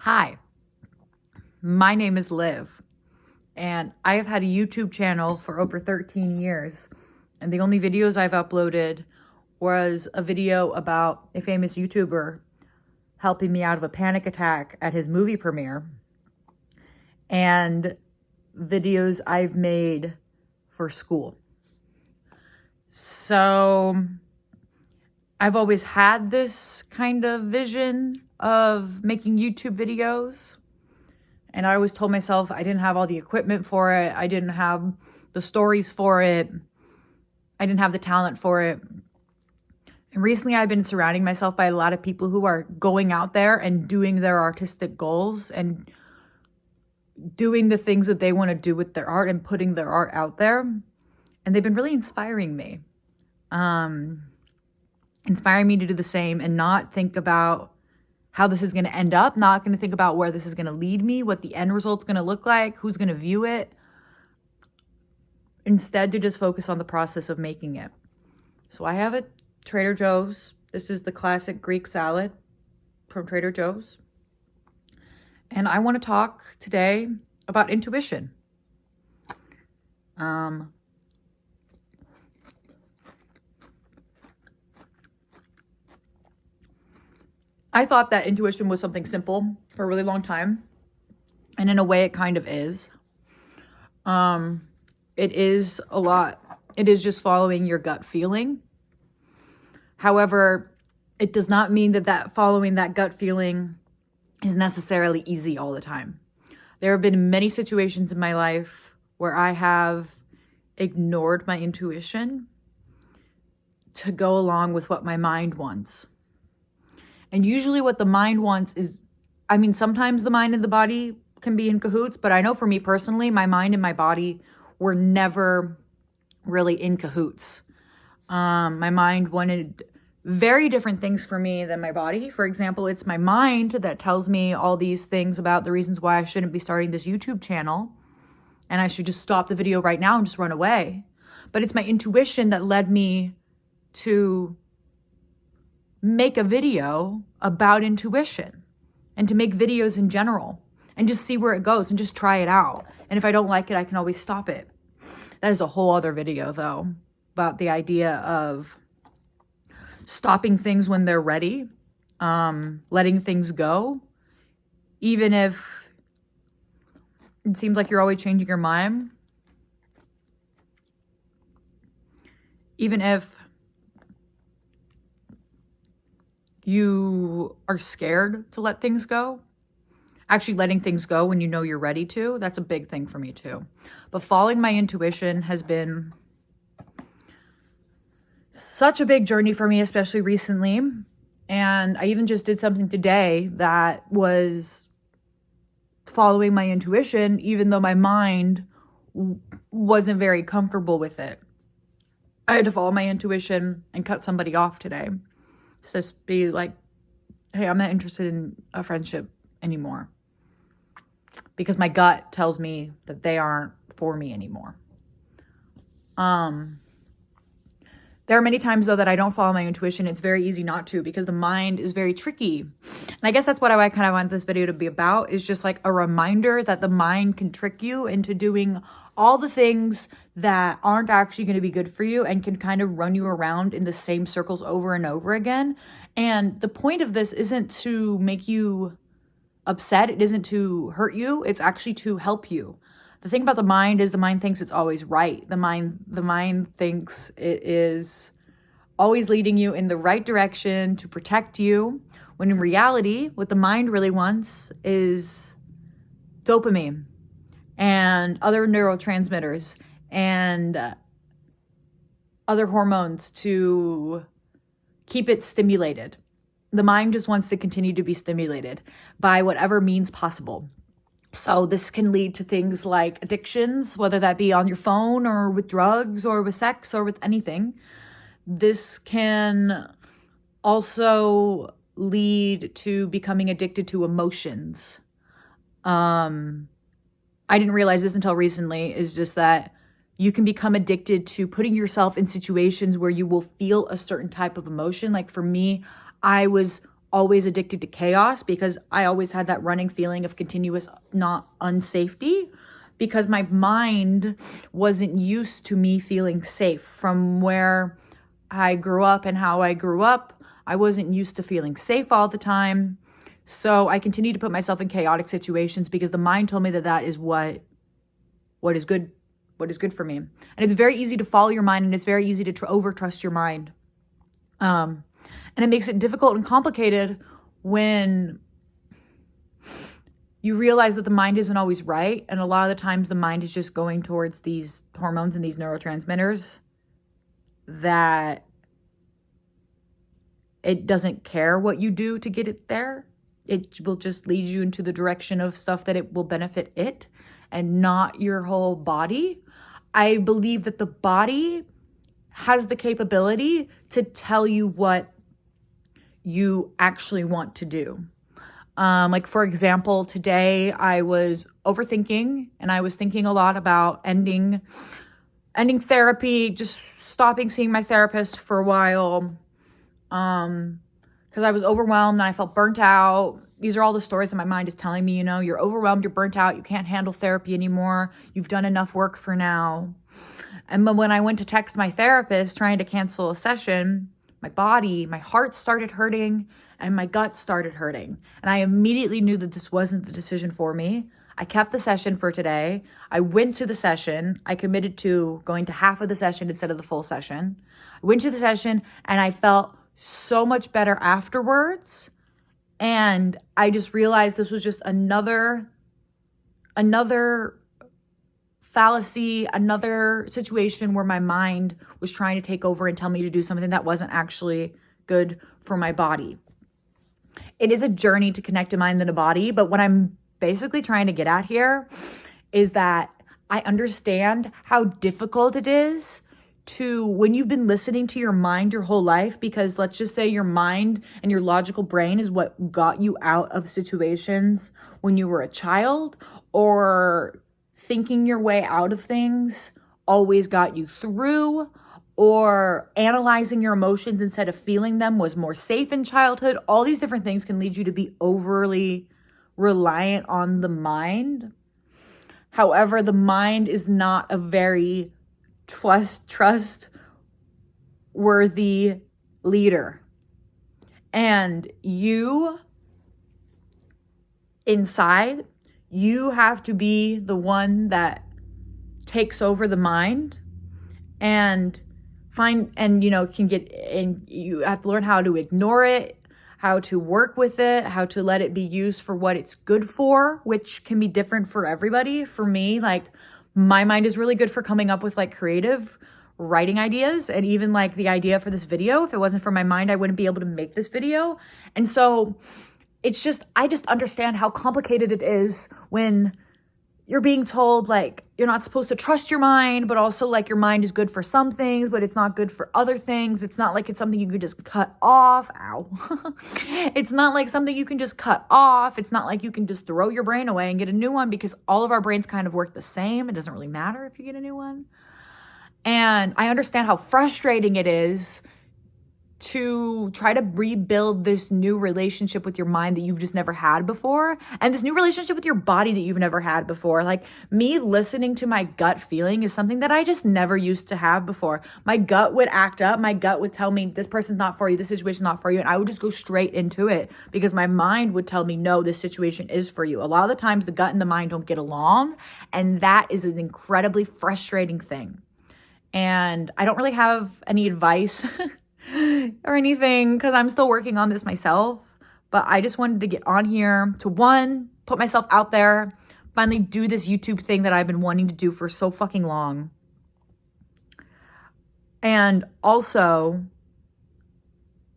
Hi, my name is Liv, and I have had a YouTube channel for over 13 years. And the only videos I've uploaded was a video about a famous YouTuber helping me out of a panic attack at his movie premiere, and videos I've made for school. So I've always had this kind of vision of making YouTube videos. And I always told myself I didn't have all the equipment for it. I didn't have the stories for it. I didn't have the talent for it. And recently I've been surrounding myself by a lot of people who are going out there and doing their artistic goals and doing the things that they want to do with their art and putting their art out there. And they've been really inspiring me. Inspiring me to do the same and not think about how this is going to end up, not going to think about where this is going to lead me, what the end result's going to look like, who's going to view it. Instead, to just focus on the process of making it. So I have a Trader Joe's. This is the classic Greek salad from Trader Joe's. And I want to talk today about intuition. I thought that intuition was something simple for a really long time. And in a way, it kind of is. It is a lot. It is just following your gut feeling. However, it does not mean that following that gut feeling is necessarily easy all the time. There have been many situations in my life where I have ignored my intuition to go along with what my mind wants. And usually what the mind wants is, sometimes the mind and the body can be in cahoots, but I know for me personally, my mind and my body were never really in cahoots. My mind wanted very different things for me than my body. For example, it's my mind that tells me all these things about the reasons why I shouldn't be starting this YouTube channel and I should just stop the video right now and just run away. But it's my intuition that led me to make a video about intuition and to make videos in general and just see where it goes and just try it out. And if I don't like it, I can always stop it. That is a whole other video though, about the idea of stopping things when they're ready, letting things go, even if it seems like you're always changing your mind, even if you are scared to let things go. Actually letting things go when you know you're ready to, that's a big thing for me too. But following my intuition has been such a big journey for me, especially recently. And I even just did something today that was following my intuition, even though my mind wasn't very comfortable with it. I had to follow my intuition and cut somebody off today. Just be like, hey, I'm not interested in a friendship anymore. Because my gut tells me that they aren't for me anymore. There are many times, though, that I don't follow my intuition. It's very easy not to because the mind is very tricky. And I guess that's what I kind of want this video to be about, is just like a reminder that the mind can trick you into doing all the things that aren't actually going to be good for you and can kind of run you around in the same circles over and over again. And the point of this isn't to make you upset. It isn't to hurt you. It's actually to help you. The thing about the mind is the mind thinks it's always right. The mind thinks it is always leading you in the right direction to protect you, when in reality, what the mind really wants is dopamine and other neurotransmitters and other hormones to keep it stimulated. The mind just wants to continue to be stimulated by whatever means possible. So this can lead to things like addictions, whether that be on your phone or with drugs or with sex or with anything. This can also lead to becoming addicted to emotions. I didn't realize this until recently, is just that you can become addicted to putting yourself in situations where you will feel a certain type of emotion. Like for me, I was always addicted to chaos because I always had that running feeling of continuous not unsafety because my mind wasn't used to me feeling safe from where I grew up and how I grew up. I wasn't used to feeling safe all the time. So I continued to put myself in chaotic situations because the mind told me that that is what is good for me. And it's very easy to follow your mind, and it's very easy to over trust your mind. And it makes it difficult and complicated when you realize that the mind isn't always right. And a lot of the times the mind is just going towards these hormones and these neurotransmitters that it doesn't care what you do to get it there. It will just lead you into the direction of stuff that it will benefit it and not your whole body. I believe that the body has the capability to tell you what you actually want to do. Like for example, today I was overthinking and I was thinking a lot about ending therapy, just stopping seeing my therapist for a while. Because I was overwhelmed and I felt burnt out. These are all the stories that my mind is telling me, you're overwhelmed, you're burnt out, you can't handle therapy anymore, you've done enough work for now. And when I went to text my therapist trying to cancel a session, my heart started hurting and my gut started hurting. And I immediately knew that this wasn't the decision for me. I kept the session for today. I went to the session. I committed to going to half of the session instead of the full session. I went to the session and I felt so much better afterwards. And I just realized this was just another fallacy, another situation where my mind was trying to take over and tell me to do something that wasn't actually good for my body. It is a journey to connect a mind and a body, but what I'm basically trying to get at here is that I understand how difficult it is to, when you've been listening to your mind your whole life, because let's just say your mind and your logical brain is what got you out of situations when you were a child, or thinking your way out of things always got you through, or analyzing your emotions instead of feeling them was more safe in childhood. All these different things can lead you to be overly reliant on the mind. However, the mind is not a very trustworthy leader. And you, inside, you have to be the one that takes over the mind and can get, and you have to learn how to ignore it, how to work with it, how to let it be used for what it's good for, which can be different for everybody. For me, like, my mind is really good for coming up with like creative writing ideas, and even like the idea for this video. If it wasn't for my mind, I wouldn't be able to make this video. And so it's just, I just understand how complicated it is when you're being told like you're not supposed to trust your mind, but also like your mind is good for some things, but it's not good for other things. It's not like it's something you could just cut off. Ow. It's not like something you can just cut off. It's not like you can just throw your brain away and get a new one, because all of our brains kind of work the same. It doesn't really matter if you get a new one. And I understand how frustrating it is to try to rebuild this new relationship with your mind that you've just never had before, and this new relationship with your body that you've never had before. Like, me listening to my gut feeling is something that I just never used to have before. My gut would act up. My gut would tell me this person's not for you, this situation's not for you, and I would just go straight into it because my mind would tell me, no, this situation is for you. A lot of the times the gut and the mind don't get along, and that is an incredibly frustrating thing. And I don't really have any advice or anything, because I'm still working on this myself. But I just wanted to get on here to, one, put myself out there, finally do this YouTube thing that I've been wanting to do for so fucking long. And also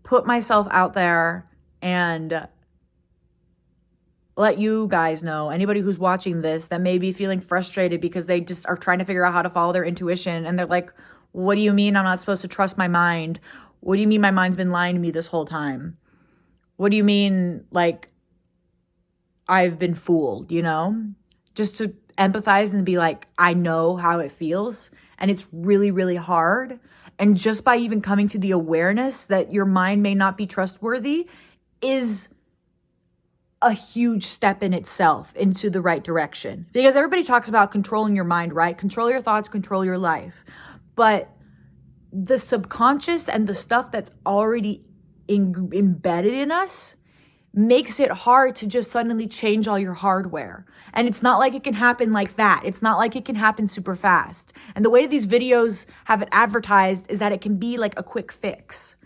put myself out there and let you guys know, anybody who's watching this that may be feeling frustrated because they just are trying to figure out how to follow their intuition, and they're like, what do you mean I'm not supposed to trust my mind? What do you mean my mind's been lying to me this whole time? What do you mean, like, I've been fooled, Just to empathize and be like, I know how it feels, and it's really, really hard. And just by even coming to the awareness that your mind may not be trustworthy, is a huge step in itself into the right direction. Because everybody talks about controlling your mind, right? Control your thoughts, control your life. But the subconscious and the stuff that's already embedded in us makes it hard to just suddenly change all your hardware. And it's not like it can happen like that. It's not like it can happen super fast. And the way these videos have it advertised is that it can be like a quick fix.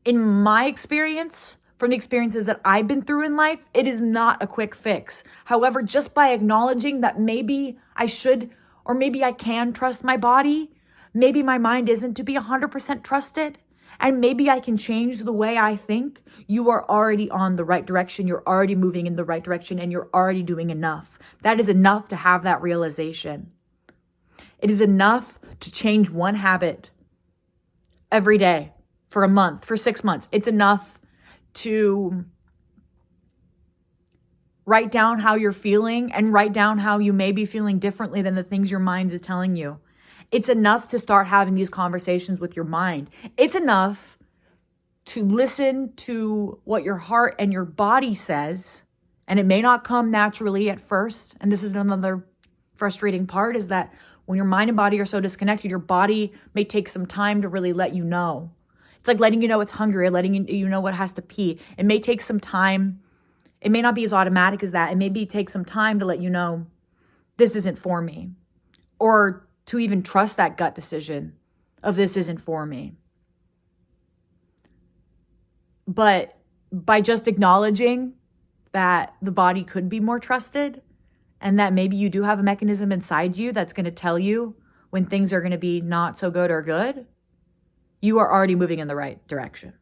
In my experience, from the experiences that I've been through in life, it is not a quick fix. However, just by acknowledging that maybe I should, or maybe I can trust my body, maybe my mind isn't to be 100% trusted, and maybe I can change the way I think, you are already on the right direction. You're already moving in the right direction, and you're already doing enough. That is enough to have that realization. It is enough to change one habit every day for a month, for 6 months. It's enough to write down how you're feeling and write down how you may be feeling differently than the things your mind is telling you. It's enough to start having these conversations with your mind. It's enough to listen to what your heart and your body says. And it may not come naturally at first. And this is another frustrating part, is that when your mind and body are so disconnected, your body may take some time to really let you know. It's like letting you know it's hungry, or letting you know what has to pee. It may take some time. It may not be as automatic as that. It may take some time to let you know this isn't for me, or to even trust that gut decision of this isn't for me. But by just acknowledging that the body could be more trusted, and that maybe you do have a mechanism inside you that's going to tell you when things are going to be not so good or good, you are already moving in the right direction.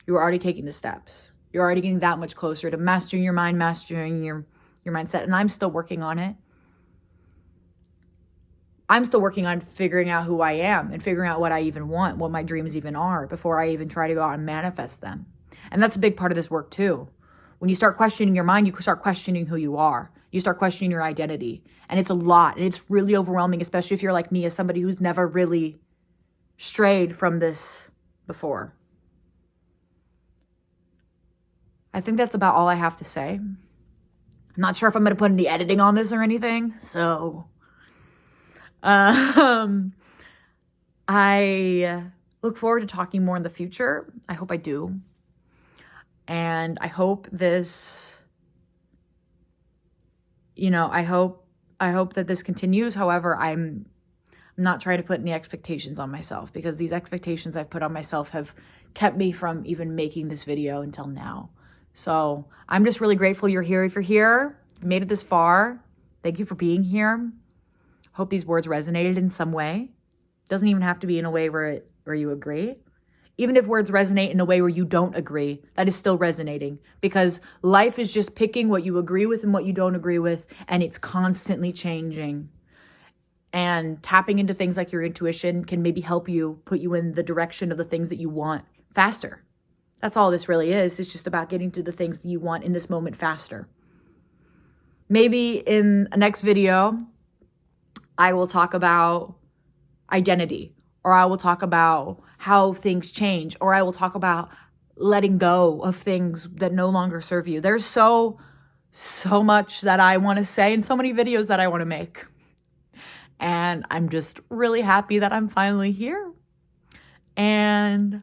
You are already taking the steps. You're already getting that much closer to mastering your mind, mastering your mindset. And I'm still working on it. I'm still working on figuring out who I am and figuring out what I even want, what my dreams even are, before I even try to go out and manifest them. And that's a big part of this work too. When you start questioning your mind, you start questioning who you are. You start questioning your identity. And it's a lot. And it's really overwhelming, especially if you're like me, as somebody who's never really strayed from this before. I think that's about all I have to say. I'm not sure if I'm going to put any editing on this or anything. So I look forward to talking more in the future. I hope I do. And I hope this, I hope that this continues. However, I'm not trying to put any expectations on myself, because these expectations I've put on myself have kept me from even making this video until now. So I'm just really grateful you're here. If you're here, you made it this far, thank you for being here. Hope these words resonated in some way. Doesn't even have to be in a way where you agree. Even if words resonate in a way where you don't agree, that is still resonating, because life is just picking what you agree with and what you don't agree with, and it's constantly changing. And tapping into things like your intuition can maybe help you, put you in the direction of the things that you want faster. That's all this really is. It's just about getting to the things that you want in this moment faster. Maybe in a next video, I will talk about identity, or I will talk about how things change, or I will talk about letting go of things that no longer serve you. There's so much that I want to say, and so many videos that I want to make. And I'm just really happy that I'm finally here. And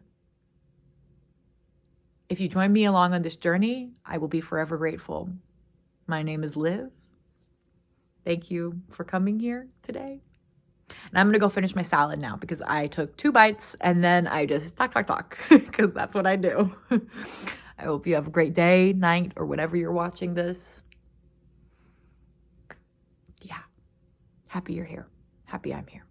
if you join me along on this journey, I will be forever grateful. My name is Liv. Thank you for coming here today. And I'm going to go finish my salad now, because I took 2 bites and then I just talk, because that's what I do. I hope you have a great day, night, or whenever you're watching this. Yeah. Happy you're here. Happy I'm here.